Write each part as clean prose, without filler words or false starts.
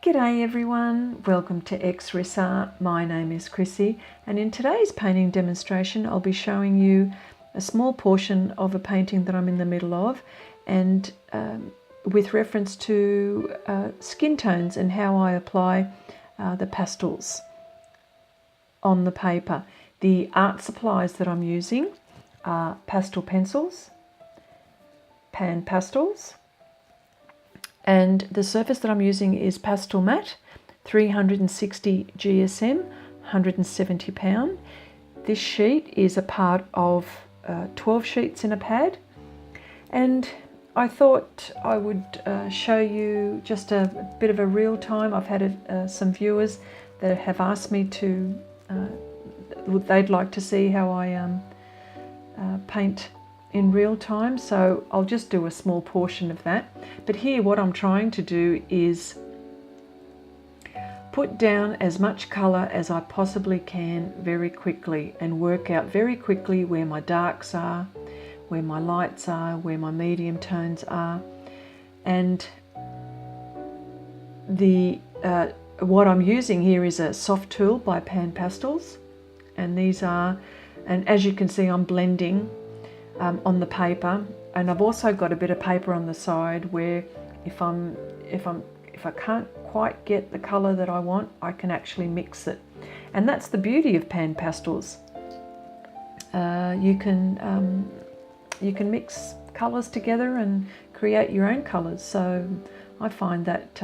G'day everyone, welcome to X-Ris Art. My name is Chrissy, and in today's painting demonstration I'll be showing you a small portion of a painting that I'm in the middle of, and with reference to skin tones and how I apply the pastels on the paper. The art supplies that I'm using are pastel pencils, Panpastels, and the surface that I'm using is Pastelmat 360 GSM, 170 pound. This sheet is a part of 12 sheets in a pad, and I thought I would show you just a bit of a real time. I've had some viewers that have asked me to, they'd like to see how I paint in real time, so I'll just do a small portion of that. But here what I'm trying to do is put down as much colour as I possibly can very quickly, and work out very quickly where my darks are, where my lights are, where my medium tones are. And the what I'm using here is a soft tool by Panpastels, and these are, and as you can see I'm blending on the paper, and I've also got a bit of paper on the side where if I can't quite get the colour that I want, I can actually mix it. And that's the beauty of Panpastels. You can mix colours together and create your own colours. So I find that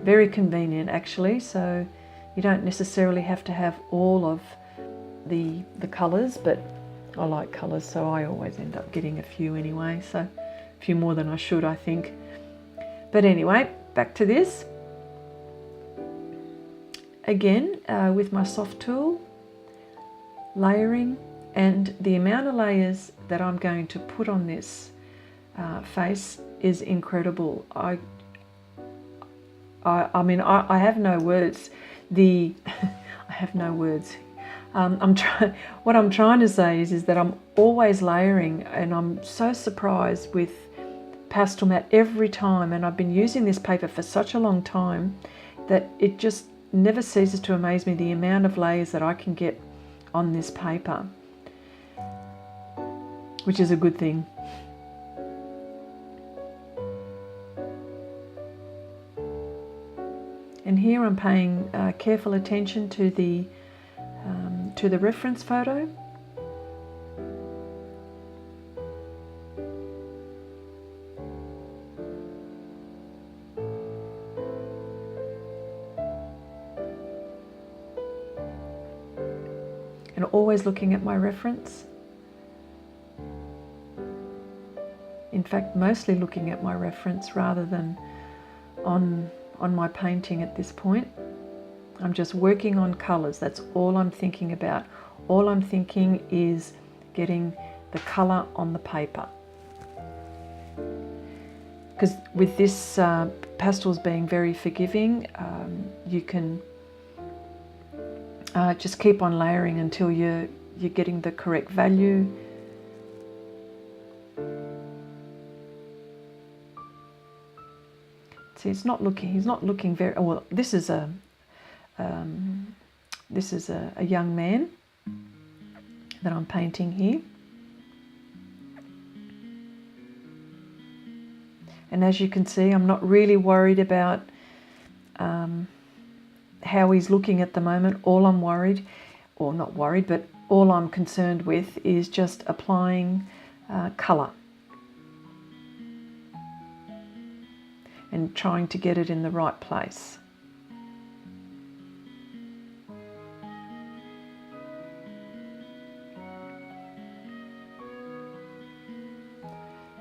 very convenient actually. So you don't necessarily have to have all of the colours, but I like colours, so I always end up getting a few anyway, so a few more than I should, I think. But anyway, back to this. Again, with my soft tool, layering, and the amount of layers that I'm going to put on this face is incredible. I mean, I have no words. I have no words. What I'm trying to say is that I'm always layering, and I'm so surprised with Pastelmat every time, and I've been using this paper for such a long time that it just never ceases to amaze me, the amount of layers that I can get on this paper, which is a good thing. And here I'm paying careful attention to the reference photo. And always looking at my reference. In fact, mostly looking at my reference rather than on my painting at this point. I'm just working on colours, that's all I'm thinking about. All I'm thinking is getting the colour on the paper. Because with this pastels being very forgiving, you can just keep on layering until you're getting the correct value. See, he's not looking very well. This is a young man that I'm painting here, and as you can see, I'm not really worried about how he's looking at the moment. All I'm worried, or not worried, but all I'm concerned with is just applying colour and trying to get it in the right place.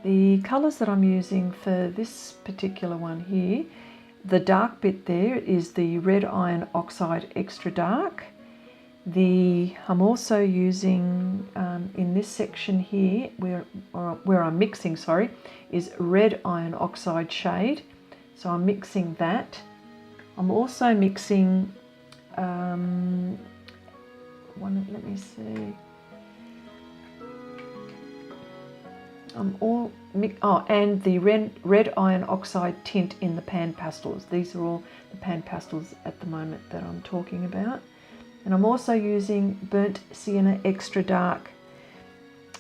The colours that I'm using for this particular one here, the dark bit there is the red iron oxide extra dark. I'm also using in this section here where I'm mixing, sorry, is red iron oxide shade. So I'm mixing that. I'm also mixing let me see. and the red iron oxide tint in the pan pastels. These are all the pan pastels at the moment that I'm talking about. And I'm also using burnt sienna extra dark,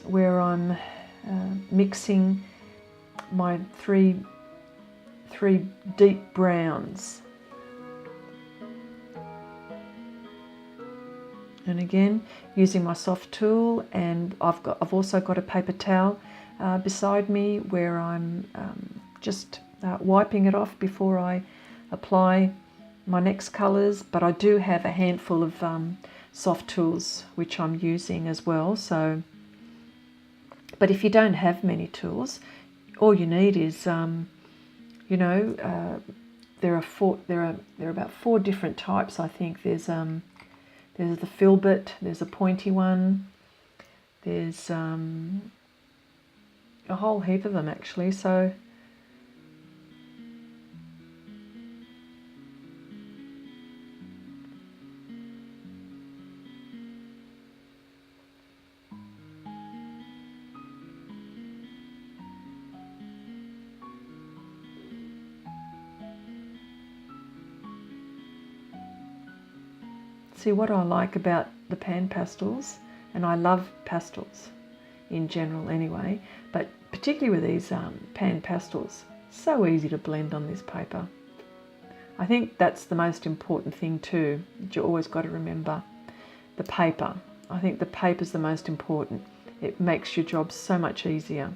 where I'm mixing my three deep browns. And again, using my soft tool, and I've also got a paper towel beside me where I'm just wiping it off before I apply my next colours. But I do have a handful of soft tools which I'm using as well. So, but if you don't have many tools, all you need is you know, there are about 4 different types. I think there's the filbert, there's a pointy one, there's a whole heap of them actually. So see, what I like about the pan pastels, and I love pastels in general anyway, but particularly with these pan pastels, so easy to blend on this paper. I think that's the most important thing too, that you always got to remember, the paper. I think the paper's the most important. It makes your job so much easier.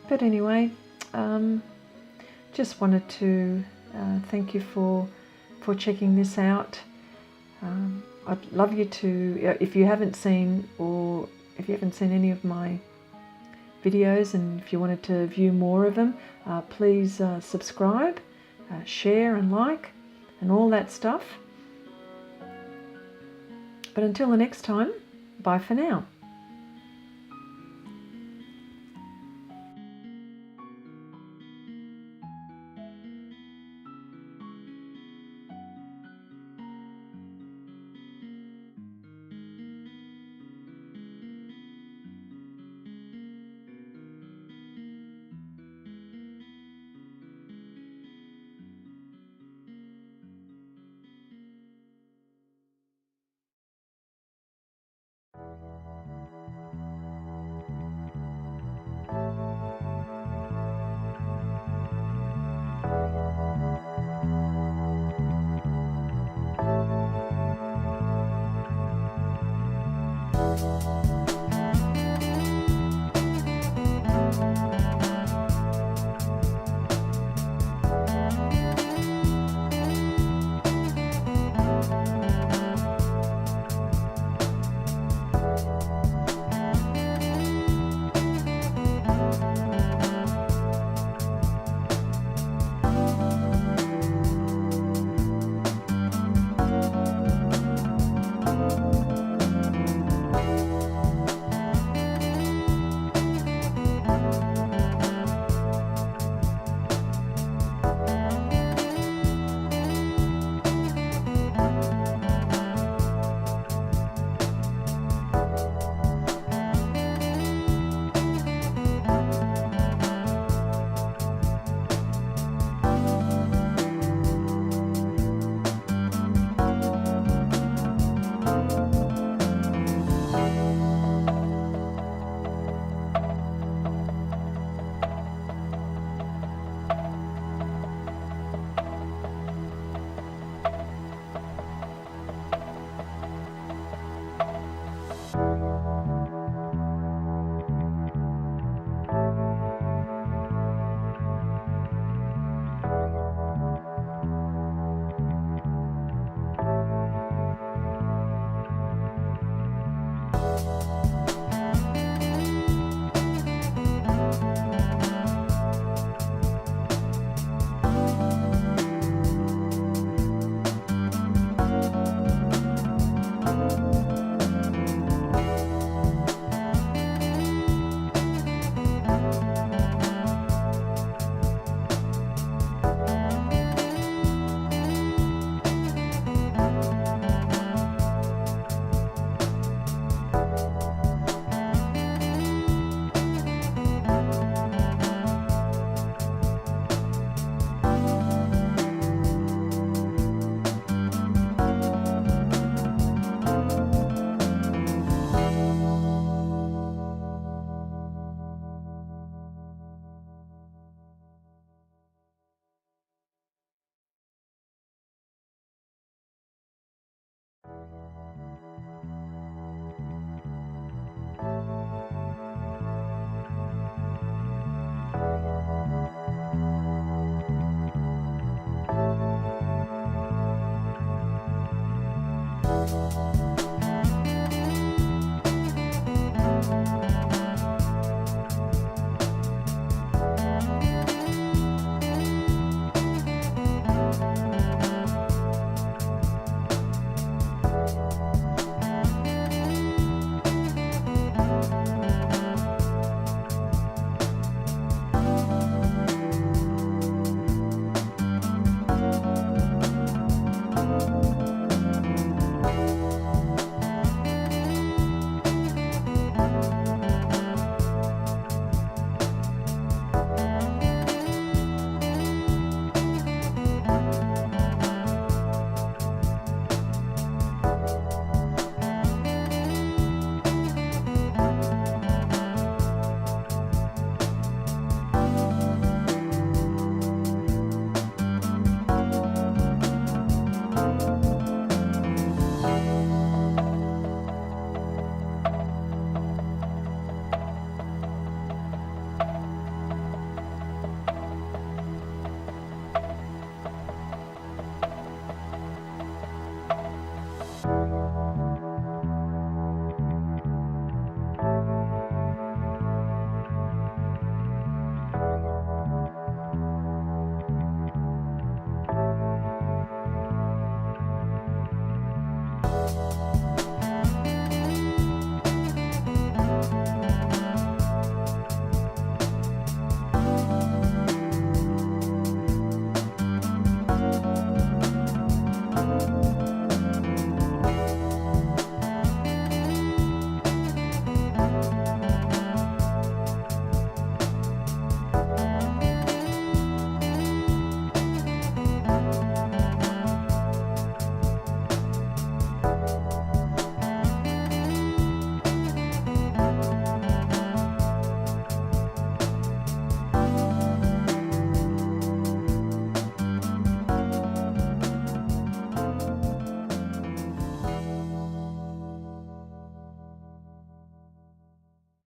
But anyway, just wanted to thank you for checking this out. I'd love you to, if you haven't seen any of my videos, and if you wanted to view more of them, please subscribe, share and like and all that stuff. But until the next time, bye for now.